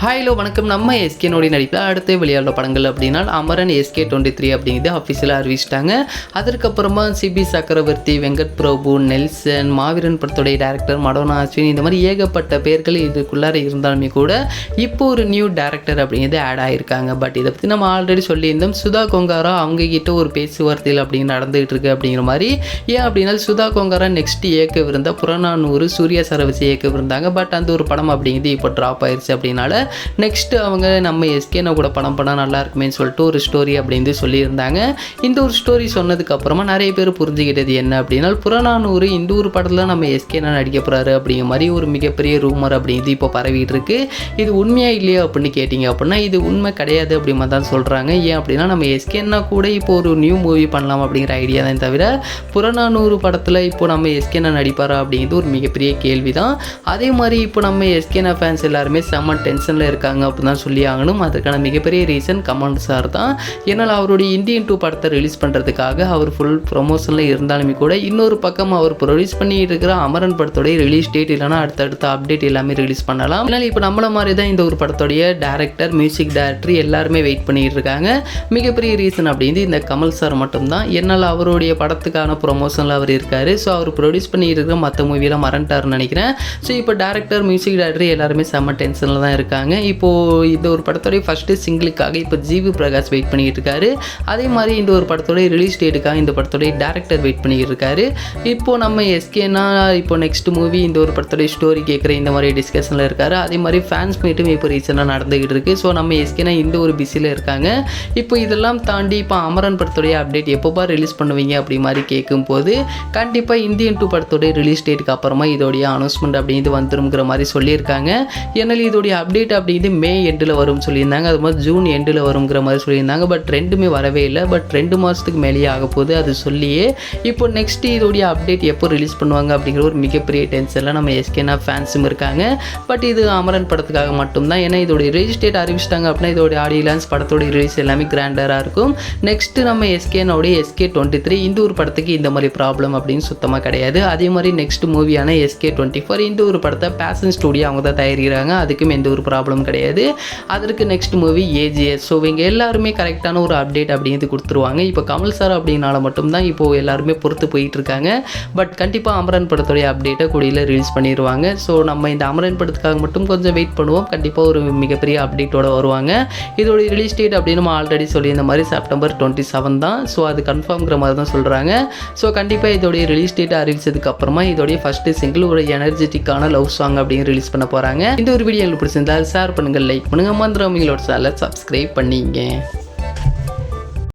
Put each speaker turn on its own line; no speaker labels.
Hello வணக்கம். நம்ம எஸ்கேனோட நடிப்பில் அடுத்த வெளியாட படங்கள் அப்படின்னா அமரன் SK23 அப்படிங்கிறது அஃபிஷியலாக அறிவிச்சிட்டாங்க. அதற்கப்புறமா சிபி சக்கரவர்த்தி, வெங்கட் பிரபு, நெல்சன், மாவீரன் படத்துடைய டேரக்டர் மடோனா அஸ்வின், இந்த மாதிரி ஏகப்பட்ட பேர்கள் இதுக்குள்ளார இருந்தாலுமே கூட இப்போ ஒரு நியூ டேரக்டர் அப்படிங்கிறது ஆட் ஆகியிருக்காங்க. பட் இதை பற்றி நம்ம ஆல்ரெடி சொல்லியிருந்தோம். சுதா கொங்காரா அவங்ககிட்ட ஒரு பேச்சுவார்த்தையில் அப்படிங்கிற நடந்துகிட்டு இருக்கு அப்படிங்கிற மாதிரி. ஏன் அப்படின்னா சுதா கொங்காரா நெக்ஸ்ட் இயக்கவிருந்த புறநானூறு சூர்யா சாரை வச்சு இயக்கவிருந்தாங்க. பட் அந்த ஒரு படம் அப்படிங்கிறது இப்போ ட்ராப் ஆயிடுச்சு. அப்படின்னால நெக்ஸ்ட் அவங்க நம்ம எஸ்கேனை கூட படம் பண்ணால் நல்லா இருக்குமேன்னு சொல்லிட்டு ஒரு ஸ்டோரி அப்படின்னு சொல்லியிருந்தாங்க. இந்த ஒரு ஸ்டோரி சொன்னதுக்கு அப்புறமா நிறைய பேர் புரிஞ்சுக்கிட்டது என்ன அப்படின்னா புறநானூறு இந்த ஒரு படத்தில் நம்ம எஸ்கேனா நடிக்க போகிறாரு அப்படிங்கிற மாதிரி ஒரு மிகப்பெரிய ரூமர் அப்படிங்கிறது இப்போ பரவிட்டு இருக்கு. இது உண்மையா இல்லையா அப்படின்னு கேட்டிங்க அப்படின்னா இது உண்மை கிடையாது அப்படிமா தான் சொல்கிறாங்க. ஏன் அப்படின்னா நம்ம எஸ்கேனா கூட இப்போ ஒரு நியூ மூவி பண்ணலாம் அப்படிங்கிற ஐடியா தான் தவிர புறநானூறு படத்தில் இப்போ நம்ம எஸ்கேனா நடிப்பாரா அப்படிங்கிறது ஒரு மிகப்பெரிய கேள்வி தான். அதே மாதிரி இப்போ நம்ம எஸ்கேனா ஃபேன்ஸ் எல்லாருமே செம்ம டென்ஷனில் இருக்காங்க அப்படின்னு தான் சொல்லி ஆகணும். அதுக்கான மிகப்பெரிய ரீசன் கமல் சார் தான். ஏன்னால் அவருடைய இந்தியன் 2 படத்தை ரிலீஸ் பண்ணுறதுக்காக அவர் ஃபுல் ப்ரொமோஷனில் இருந்தாலுமே கூட இன்னொரு பக்கம் அவர் ப்ரொடியூஸ் பண்ணிட்டு இருக்கிற அமரன் படத்தோடைய ரிலீஸ் டேட் இல்லைனா அடுத்தடுத்த அப்டேட் எல்லாமே ரிலீஸ் பண்ணலாம். அதனால் இப்போ நம்மள மாதிரி தான் இந்த ஒரு படத்தோடைய டேரக்டர், மியூசிக் டைரக்டர் எல்லாருமே வெயிட் பண்ணிட்டு இருக்காங்க. மிகப்பெரிய ரீசன் அப்படின்னு இந்த கமல் சார் மட்டும்தான். என்னால் அவருடைய படத்துக்கான ப்ரொமோஷனில் அவர் இருக்காரு. ஸோ அவர் ப்ரொடியூஸ் பண்ணிட்டு இருக்கிற மற்ற மூவியெல்லாம் மறந்துட்டாருன்னு நினைக்கிறேன். ஸோ இப்போ டேரக்டர், மியூசிக் டைரக்டர் எல்லாருமே செம்ம டென்ஷனில் தான் இருக்காங்க. இப்போது இந்த ஒரு படத்தோடைய ஃபஸ்ட்டு சிங்கிளுக்காக இப்போ ஜிவி பிரகாஷ் வெயிட் பண்ணிக்கிட்டு இருக்காரு. அதே மாதிரி இந்த ஒரு படத்தோடைய ரிலீஸ் டேட்டுக்காக இந்த படத்தோடைய டேரக்டர் வெயிட் பண்ணிக்கிட்டு இருக்காரு. இப்போது நம்ம எஸ்கேனா இப்போ நெக்ஸ்ட் மூவி இந்த ஒரு படத்தோடைய ஸ்டோரி கேட்குற இந்த மாதிரி டிஸ்கஷனில் இருக்காரு. அதே மாதிரி ஃபேன்ஸ் மீட்டும் இப்போ ரீசனாக நடந்துக்கிட்டு இருக்குது. ஸோ நம்ம எஸ்கேனா இந்த ஒரு பிஸியில் இருக்காங்க. இப்போ இதெல்லாம் தாண்டி இப்போ அமரன் படத்தோடைய அப்டேட் எப்போப்பா ரிலீஸ் பண்ணுவீங்க அப்படி மாதிரி கேட்கும்போது கண்டிப்பாக இந்தியன் 2 படத்தோடைய ரிலீஸ் டேட்டுக்கு அப்புறமா இதோடைய அனௌன்ஸ்மெண்ட் அப்படிங்கிறது வந்துருங்கிற மாதிரி சொல்லியிருக்காங்க. ஏன்னால் இதோடைய அப்டேட் அப்படிங்கிறது மே எண்டில் வரும்னு சொல்லியிருந்தாங்க. அது மாதிரி ஜூன் எண்டில் வருங்கிற மாதிரி சொல்லியிருந்தாங்க. பட் ரெண்டுமே வரவே இல்லை. பட் 2 மாதத்துக்கு மேலேயே ஆக போகுது. அது சொல்லியே இப்போ நெக்ஸ்ட் இதோடைய அப்டேட் எப்போ ரிலீஸ் பண்ணுவாங்க அப்படிங்கிற ஒரு மிகப்பெரிய டென்ஷனில் நம்ம எஸ்கேனா ஃபேன்ஸும் இருக்காங்க. பட் இது அமரன் படத்துக்காக மட்டும்தான். ஏன்னா இதோடைய ரிலீஸ் டேட் அறிவிச்சிட்டாங்க அப்படின்னா இதோடைய ஆடியோ லான்ச், படத்தோடைய ரிலீஸ் எல்லாமே கிராண்டராக இருக்கும். நெக்ஸ்ட் நம்ம எஸ்கேனோடைய SK23 இந்த ஒரு படத்துக்கு இந்த மாதிரி ப்ராப்ளம் அப்படின்னு சுத்தமாக கிடையாது. அதே மாதிரி நெக்ஸ்ட் மூவியான SK24 இந்த ஒரு படத்தை பேஷன் ஸ்டுடியோ அவங்க தான் தயாரிக்கிறாங்க. அதுக்கும் எந்த ஒரு ப்ராப்ளம் கிடையாது. அதற்கு நெக்ஸ்ட் மூவி AGS. ஸோ இவங்க எல்லாருமே கரெக்டான ஒரு அப்டேட் அப்படிங்கிறது கொடுத்துருவாங்க. இப்போ கமல் சார் அப்படின்னால மட்டும்தான் இப்போது எல்லாருமே பொறுத்து போயிட்டு இருக்காங்க. பட் கண்டிப்பாக அமரன் படத்துடைய அப்டேட்டை கூடியில் ரிலீஸ் பண்ணிடுவாங்க. ஸோ நம்ம இந்த அமரன் படத்துக்காக மட்டும் கொஞ்சம் வெயிட் பண்ணுவோம். கண்டிப்பாக ஒரு மிகப்பெரிய அப்டேட்டோடு வருவாங்க. இதோடைய ரிலீஸ் டேட் அப்படின்னு நம்ம ஆல்ரெடி சொல்லியிருந்த மாதிரி செப்டம்பர் 27 தான். ஸோ அது கன்ஃபார்ம்ங்கிற மாதிரி தான் சொல்கிறாங்க. ஸோ கண்டிப்பாக இதோடைய ரிலீஸ் டேட் அறிவிச்சதுக்கு அப்புறமா இதோடைய ஃபஸ்ட்டு சிங்கிள் ஒரு எனர்ஜெட்டிக்கான லவ் சாங் அப்படின்னு ரிலீஸ் பண்ண போகிறாங்க. இந்த ஒரு வீடியோ உங்களுக்கு பிடிச்சிருந்தால் ஷேர் பண்ணுங்கள், லைக் பண்ணுங்கள், மந்திரம் உங்களோட சேனலை சப்ஸ்கிரைப் பண்ணிங்க.